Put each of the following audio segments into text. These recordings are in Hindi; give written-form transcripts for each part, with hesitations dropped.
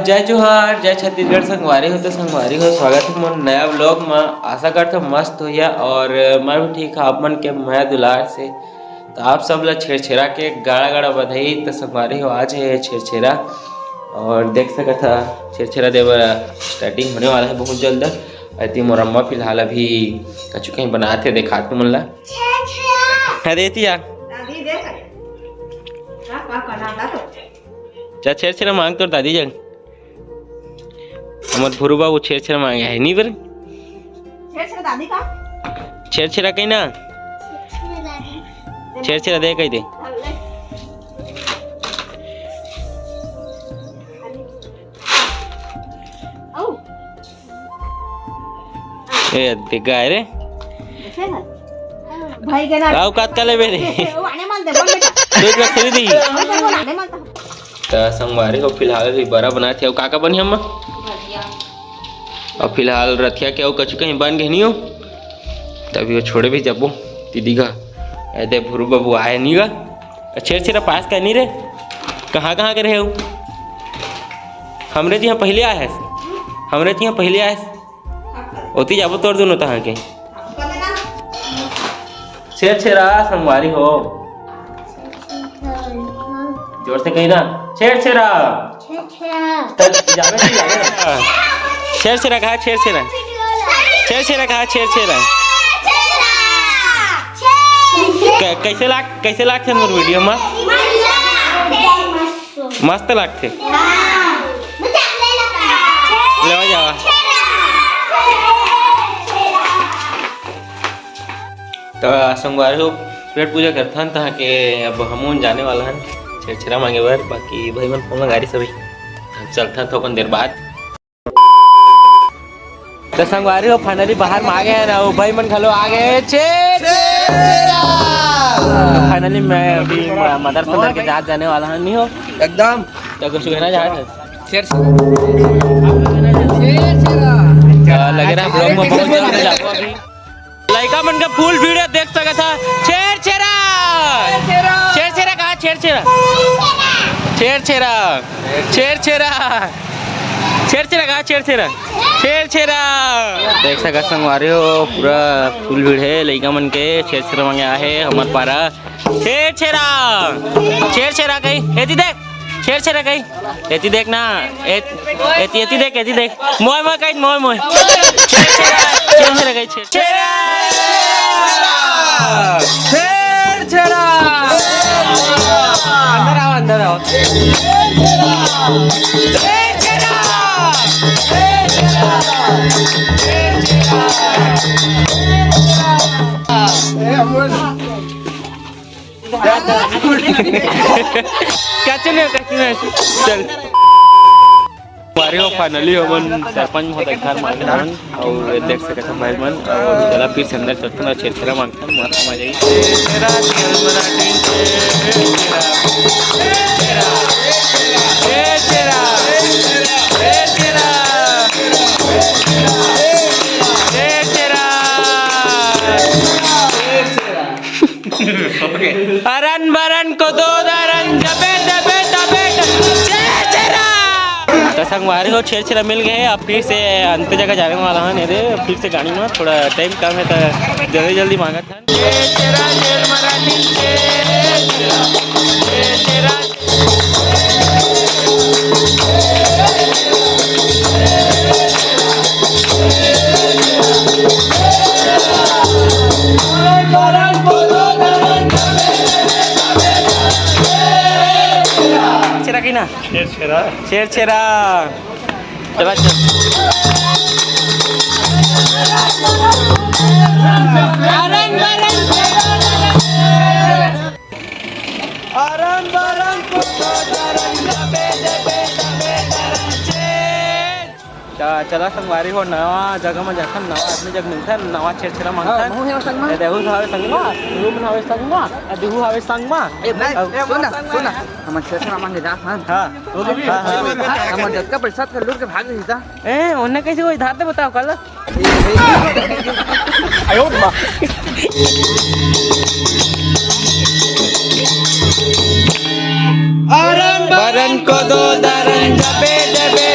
जय जोहार जय छत्तीसगढ़ संगवारी हो तो संगवारी हो स्वागत है मोर नया ब्लॉग में। आशा करता मस्त होइया और मैं भी ठीक आप मन के मैं दुलार से। तो आप सब ला छेड़छेड़ा के गाड़ा गाड़ा बधाई। तो संगवारी हो आज है छेड़छेड़ा और देख सकत था छेड़छेड़ा देवर स्टार्टिंग होने वाला है बहुत जल्द। अति मोर अम्मा फिलहाल अभी कछु कहीं बनाते दिखाते मन ला देती यार चा छेड़छेड़ा मांग तो दादी जंग हमर भुरू बाबू छेड़छेड़ा मांगे है नहीं बर छेड़छेड़ा दादी का छेड़छेड़ा कहीं ना छेड़छेड़ा दे कहीं दे ए देखा रे भाई के ना गाँव काट काले बेरे वो आने मान दे बोल बेटा दूध में खरीद दी आने मान तो संगवारी हो फिलहाल भी बड़ा बना थे काका बनी हम और फिलहाल रथिया के कछु कहीं बन गए नहीं हो तभी वो छोड़े भी जबो दीदी का ऐसे भुरू बाबू आए नहीं गा छेड़छेड़ा पास का नहीं रे कहाँ कहाँ के रहे हो हमरे जी यहाँ पहले आए है हमरे जी यहाँ पहले आए होती जाबो तोड़ दोनों तहाँ के छेड़छेड़ा संगवारी हो जोर से कही ना छेड़छेड़ा छेड़छेड़ा कहा छेड़छेड़ा छेड़छेड़ा कहा छेड़छेड़ा कैसे लागते मोर वीडियो में मस्त लागते ले जावा तो संगवार हो पेट पूजा करता हन तहाँ के अब हम जाने वाला हन छेड़छेड़ा मांगे बार बाकी भाई मन फोन गाड़ी सभी चलता थोकन देर बाद तो संगवारी हो फाइनली बाहर में आ गए हैं ना वो भाई मन खलो आ गए फाइनली मैं अभी मदरसा के जहाँ जाने वाला हूँ नहीं हो एकदम तो कुछ कहना चाहते लगे रहा ब्लॉग में बहुत जल्द जाओ अभी लड़का मन का फुल वीडियो देख सका था छेड़छेड़ा छेड़छेड़ा कहा छेड़छेड़ा छेड़छेड़ा छेड़छेड़ा छेड़छेड़ा कहा छेड़छेड़ा छेड़छेड़ा देख सका संगवारी हो पूरा फुल भीड़ है लड़का मन के छेड़छेड़ा मांगे आहे हमार पारा छेड़छेड़ा छेड़छेड़ा कहीं एती देख छेड़छेड़ा कहीं एती देख ना एती देख एती देख मोय मोय कहीं मोय मोय छेड़छेड़ा छेड़छेड़ा कहीं छेड़छेड़ा छेड़छेड़ा अंदर आओ चल फाइनली हमन सरपंच महोदय घर मांगे हन और देख सकते हैं भाई मन और चला फिर से अंदर चलते हैं छेड़छेड़ा मांगते हैं मस्त मजा अरन बरन को दो दरन जबे जबे तबे तो संगवारी हो छेड़छेड़ा मिल गए अब फिर से अंत जगह जाने वाला है रे फिर से गाड़ी में थोड़ा टाइम कम है तो जल्दी जल्दी मांगा था ना छेड़छेड़ा छेड़छेड़ा चला चल चला संगवारी हो नवा जगह में जाकर नवा आदमी जग मिलता है नवा छेड़छेड़ा मांगता है देहू हवे संगमा रूम हवे संगमा देहू हवे संगमा सुन हम छेड़छेड़ा मांगे जा हां हम जग का पैसा कर लूट के भाग गई था ए उन्हें कैसे कोई धार दे बताओ कल आयो मां अरन बरन को दो दरन जबे जबे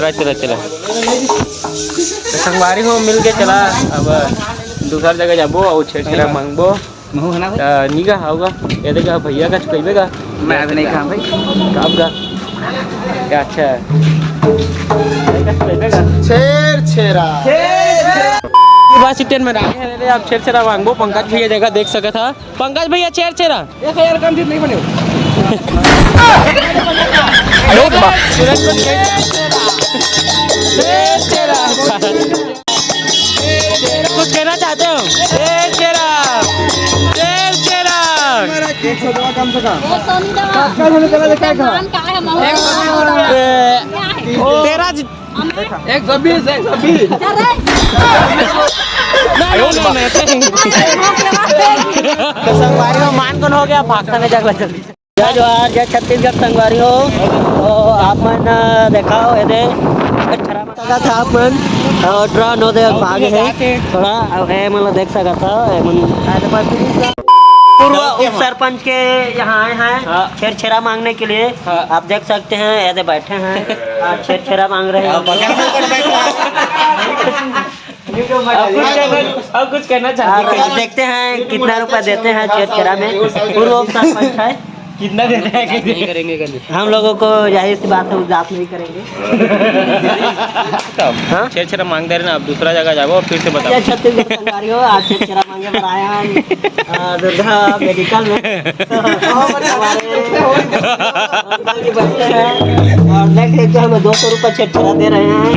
चला चला चला संगवारी हो मिल के चला अब दूसरा जगह जाबो और छेड़ा मांगबो निगा होगा ये देखा भैया का कहिएगा मैं अभी नहीं खा भाई कब का क्या अच्छा है छेरा बस स्टैंड में आगे हैं आप छेड़ा मांगबो पंकज भैया जगह देख सका था पंकज भैया छेड़ा 1000 कम नहीं बने कुछ कहना चाहते हो कम से कम तेरा 120 संगवारी हो मान कौन हो गया भागता में जाकर जल्दी से जय जोहार जय छत्तीसगढ़ संगवारी हो तो आप मन देखा हो ये सका था आप मन ट्रन होते भाग है थोड़ा है मतलब देख सका था पूर्व उप सरपंच के यहाँ आए हैं छेड़ा मांगने के लिए आप देख सकते हैं ऐसे बैठे हैं छेड़ा मांग रहे हैं अब कुछ कहना चाहते और देखते हैं कितना रुपया देते हैं छेड़ा में पूर्व उप सरपंच है कितना देते हैं नहीं करेंगे हम लोगों को जाहिर सी बात है उदास नहीं करेंगे हाँ छेड़ा मांगते रहे ना आप दूसरा जगह जाओ और फिर से बताओ छत्तीसगढ़ संगवारी हो आज छेड़ा मांगे पर आया हम दुर्गा मेडिकल में हमारे अंकल जी बैठे हैं और देख लेते हैं हमें 200 रुपये छेड़ा दे रहे हैं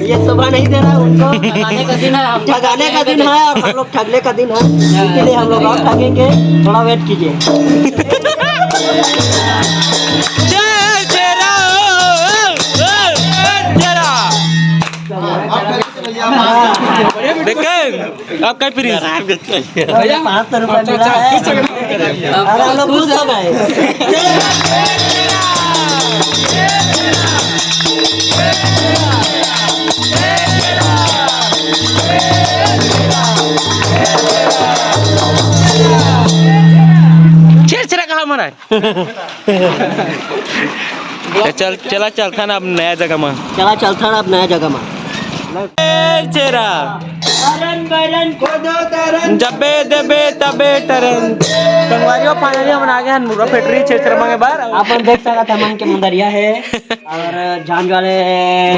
ये सुबह नहीं दे रहा है उनको ठगाने का दिन है ठगाने का दिन है और हम लोग ठगने का दिन है इसलिए हम लोग और ठगेंगे थोड़ा वेट कीजिए आप कई प्लीज 500 रुपये मिला है और हम लोग खुश हो गए छेड़ा कहाँ मना चला चलता ना अब नया जगह में चला चलता ना अब नया जगह में छेड़ा जबे दबे तबे टरन संगवारियों फाइनली हम आ गए हैं मुर्गा फैक्ट्री छेड़ा मांगे बाहर आप देख सकते हैं मन के मंदरिया है और झांझ वाले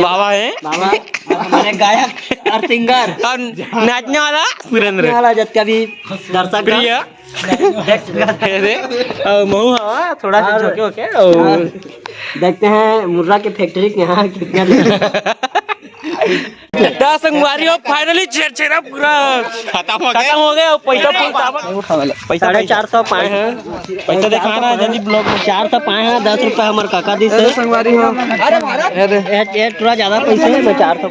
बाबा है बाबा और हमारे गायक और सिंगर और नाचने वाला सुरेंद्र वाला जब कभी दर्शक प्रिय महू हाँ थोड़ा सा झोंके ओके देखते हैं मुर्रा के फैक्ट्री के यहाँ कितना संगवारियों फाइनली छेड़ा पूरा खत्म हो गया पैसा 450 पाए हैं पैसा दिखाना जल्दी ब्लॉग में 400 पाए हैं 10 रुपये हमारे काका दी से संगवारी हो ये थोड़ा ज्यादा पैसे है मैं 400